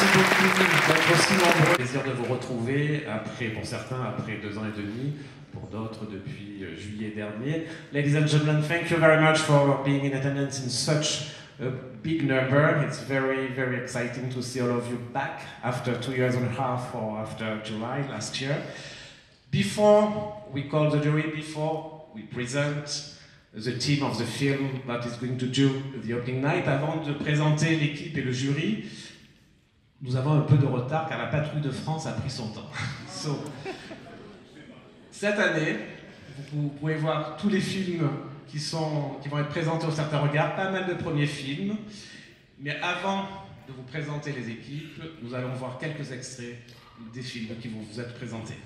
Merci beaucoup d'être aussi nombreux. Plaisir de vous retrouver après, pour certains, après 2 ans et demi, pour d'autres depuis juillet dernier. Ladies and gentlemen, thank you very much for being in attendance in such a big number. It's very, very exciting to see all of you back after 2 years and a half or after July last year. Before we call the jury, before we present the team of the film that is going to do the opening night, avant de présenter l'équipe et le jury, nous avons un peu de retard car la patrouille de France a pris son temps. So, cette année, vous pouvez voir tous les films qui vont être présentés au Certain Regard, pas mal de premiers films. Mais avant de vous présenter les équipes, nous allons voir quelques extraits des films qui vont vous être présentés.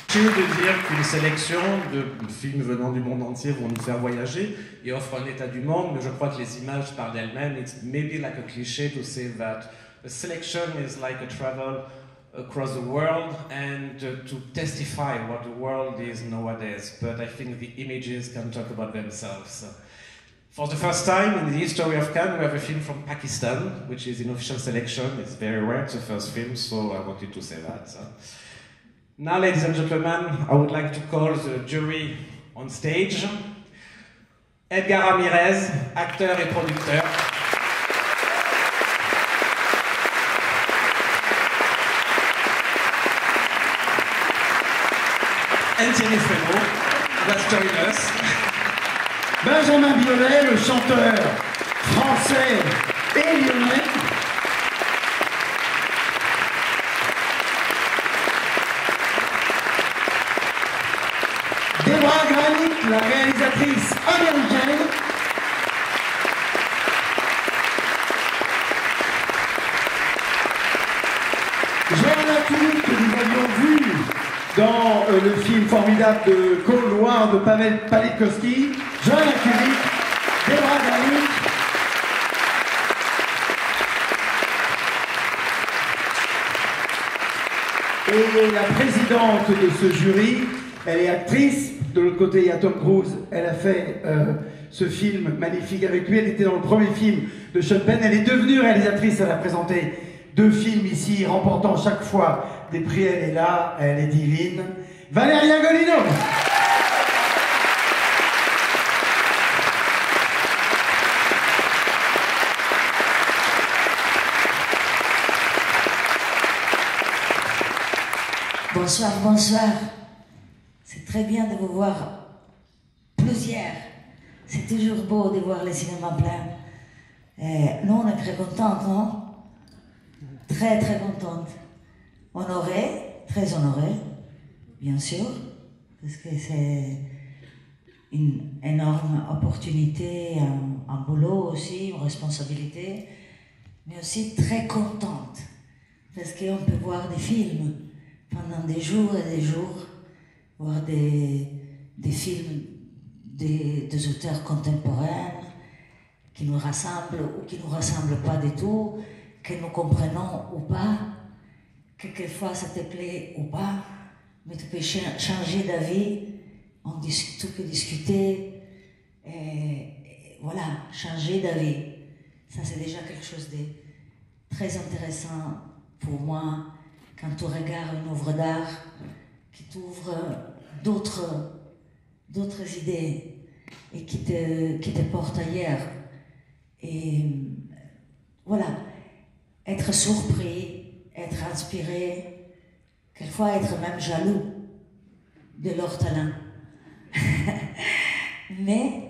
Je tiens de dire qu'une sélection de films venant du monde entier vont nous faire voyager et offrent un état du monde, mais je crois que les images parlent d'elles-mêmes. It's maybe like a cliché to say that a selection is like a travel across the world and to testify what the world is nowadays. But I think the images can talk about themselves. For the first time in the history of Cannes, we have a film from Pakistan, which is in official selection. It's very rare, it's the first film, so I wanted to say that. Now, ladies and gentlemen, I would like to call the jury on stage. Edgar Ramirez, acteur et producteur. Thierry Frémaux, that's join us. Benjamin Biolay, le chanteur français et lyonnais. Debra Granik, la réalisatrice américaine. Johanna Kulik, que nous avions vu dans le film formidable de Cold War de Pavel Pawlikowski, Johanna Kulik, Debra Granik. Et la présidente de ce jury, elle est actrice. De l'autre côté, il y a Tom Cruise. Elle a fait ce film magnifique avec lui. Elle était dans le premier film de Sean Penn. Elle est devenue réalisatrice. Elle a présenté 2 films ici, remportant chaque fois des prix. Elle est là, elle est divine. Valeria Golino. Bonsoir, bonsoir. C'est très bien de vous voir plusieurs. C'est toujours beau de voir les cinémas pleins. Nous, on est très contentes, non? Très, très contentes. Honorées, très honorées, bien sûr, parce que c'est une énorme opportunité, un boulot aussi, une responsabilité, mais aussi très contente, parce qu'on peut voir des films pendant des jours et des jours, voir des films des auteurs contemporains qui nous rassemblent ou qui ne nous rassemblent pas du tout, que nous comprenons ou pas, quelquefois ça te plaît ou pas, mais tu peux changer d'avis, tu peux discuter, et voilà, changer d'avis. Ça c'est déjà quelque chose de très intéressant pour moi quand tu regardes une œuvre d'art qui t'ouvre d'autres idées et qui te porte ailleurs. Et voilà, être surpris, être inspiré, quelquefois être même jaloux de leur talent. Mais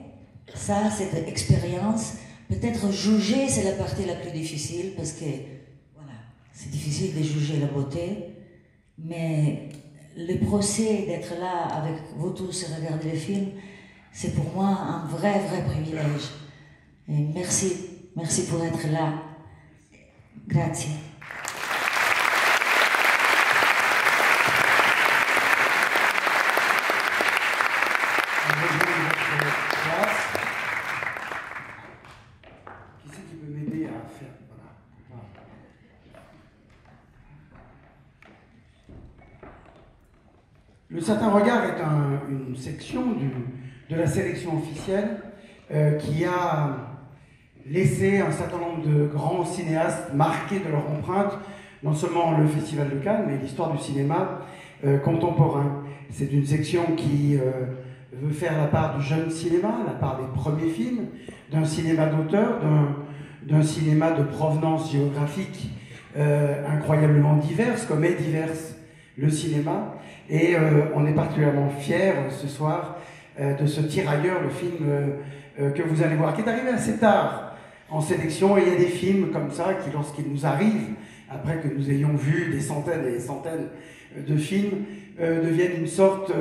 ça, cette expérience, peut-être juger, c'est la partie la plus difficile parce que voilà, c'est difficile de juger la beauté, mais le procès d'être là avec vous tous et regarder les films, c'est pour moi un vrai privilège. Et merci pour être là. Grazie. Qui c'est qui peut m'aider à faire? Voilà. Le Certain Regard est une section de la sélection officielle qui a laissé un certain nombre de grands cinéastes marqués de leur empreinte non seulement le Festival de Cannes, mais l'histoire du cinéma contemporain. C'est une section qui veut faire la part du jeune cinéma, la part des premiers films, d'un cinéma d'auteur, d'un cinéma de provenance géographique incroyablement diverse, comme est diverse le cinéma. Et on est particulièrement fiers ce soir de ce Tirailleurs, le film que vous allez voir, qui est arrivé assez tard en sélection. Et il y a des films comme ça qui, lorsqu'ils nous arrivent, après que nous ayons vu des centaines et des centaines de films, deviennent une sorte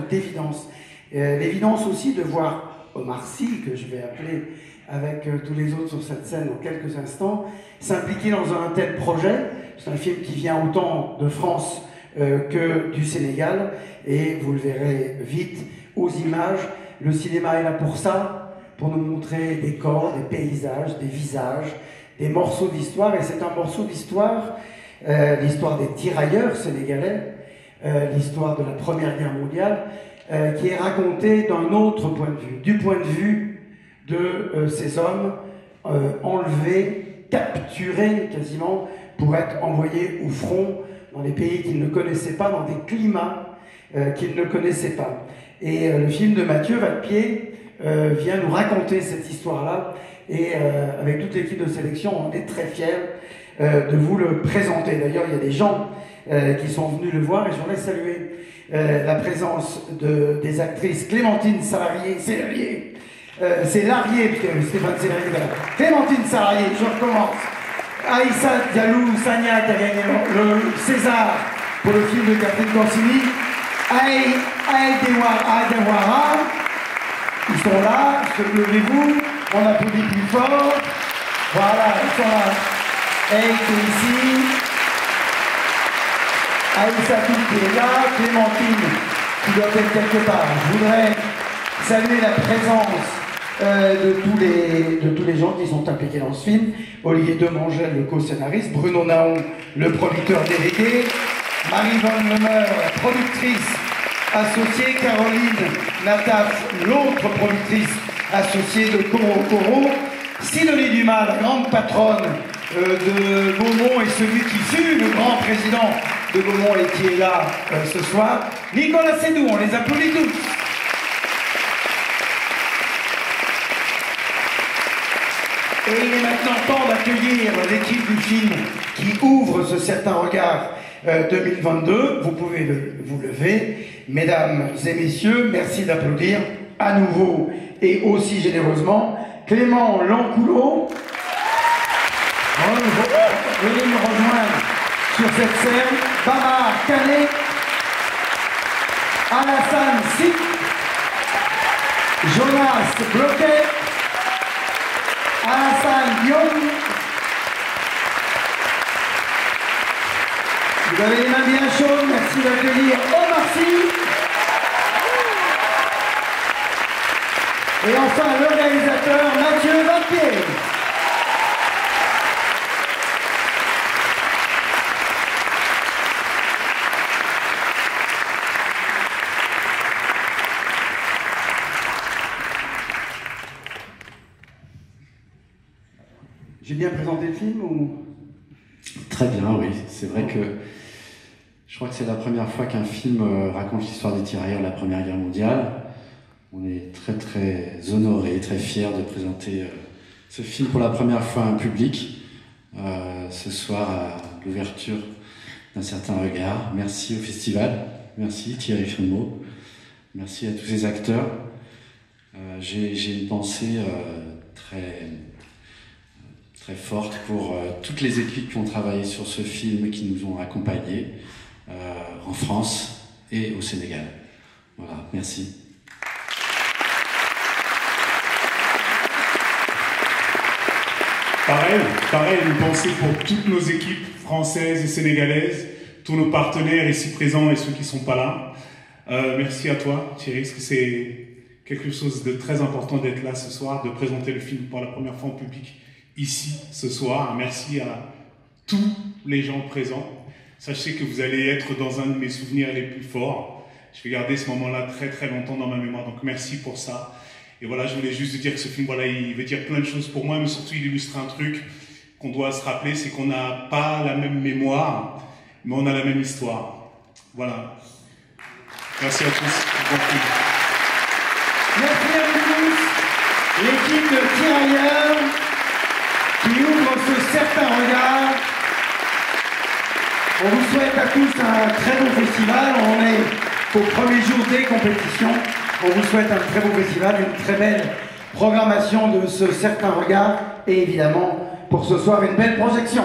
d'évidence. L'évidence aussi de voir Omar Sy, que je vais appeler avec tous les autres sur cette scène dans quelques instants, s'impliquer dans un tel projet. C'est un film qui vient autant de France que du Sénégal, et vous le verrez vite aux images. Le cinéma est là pour ça, pour nous montrer des corps, des paysages, des visages, des morceaux d'histoire. Et c'est un morceau d'histoire, l'histoire des tirailleurs sénégalais, l'histoire de la Première Guerre mondiale, qui est racontée d'un autre point de vue, du point de vue de ces hommes enlevés, capturés quasiment, pour être envoyés au front dans des pays qu'ils ne connaissaient pas, dans des climats qu'ils ne connaissaient pas. Et le film de Mathieu Vadepied vient nous raconter cette histoire-là, et avec toute l'équipe de sélection, on est très fiers de vous le présenter. D'ailleurs, il y a des gens qui sont venus le voir, et je voudrais saluer la présence des actrices Clémentine Sélarié, Sélarié, Stéphane Sélarié, Clémentine Sélarié, je recommence. Aïssa Diallo Sagna qui a gagné le César pour le film de Catherine Corsini. Aïdewara, ils sont là, levez-vous, on applaudit plus fort. Voilà, ils sont là. Aïe qui est ici. Aïssa qui est là, Clémentine qui doit être quelque part. Je voudrais saluer la présence de tous les gens qui sont impliqués dans ce film. Olivier Demangel, le co-scénariste, Bruno Naon, le producteur délégué, Marie-Vonne Lemeur, la productrice associée, Caroline Nataf, l'autre productrice associée de Coro, Sidonie Dumas, la grande patronne de Gaumont et celui qui fut le grand président de Gaumont et qui est là ce soir, Nicolas Sédou, on les applaudit tous. Et il est maintenant temps d'accueillir l'équipe du film qui ouvre ce certain regard 2022. Vous pouvez vous lever. Mesdames et messieurs, merci d'applaudir à nouveau et aussi généreusement Clément Lancoulot. Venez nous rejoindre sur cette scène. Bamar Canet, Alassane Sik, Jonas Bloquet, Alassane Dion. Vous avez les mains bien chaudes, merci d'accueillir Omar Sy. Et enfin le réalisateur Mathieu Vadepied. J'ai bien présenté le film ou... Très bien, oui. C'est vrai que je crois que c'est la première fois qu'un film raconte l'histoire des tirailleurs de la Première Guerre mondiale. On est très très honorés, très fiers de présenter ce film pour la première fois à un public ce soir à l'ouverture d'un certain regard. Merci au festival, merci Thierry Frémaux, merci à tous ces acteurs. J'ai une pensée très forte pour toutes les équipes qui ont travaillé sur ce film, qui nous ont accompagnés en France et au Sénégal. Voilà, merci. Pareil, une pensée pour toutes nos équipes françaises et sénégalaises, tous nos partenaires ici présents et ceux qui ne sont pas là. Merci à toi, Thierry, parce que c'est quelque chose de très important d'être là ce soir, de présenter le film pour la première fois en public ici ce soir. Merci à tous les gens présents. Sachez que vous allez être dans un de mes souvenirs les plus forts. Je vais garder ce moment-là très très longtemps dans ma mémoire, donc merci pour ça. Et voilà, je voulais juste dire que ce film, voilà, il veut dire plein de choses pour moi, mais surtout il illustre un truc, qu'on doit se rappeler, c'est qu'on n'a pas la même mémoire, mais on a la même histoire. Voilà. Merci à tous. Merci à vous tous. L'équipe de Tirailleurs qui ouvre ce certain regard. On vous souhaite à tous un très bon festival. On est au premier jour des compétitions. On vous souhaite un très beau festival, une très belle programmation de ce certain regard et évidemment pour ce soir une belle projection.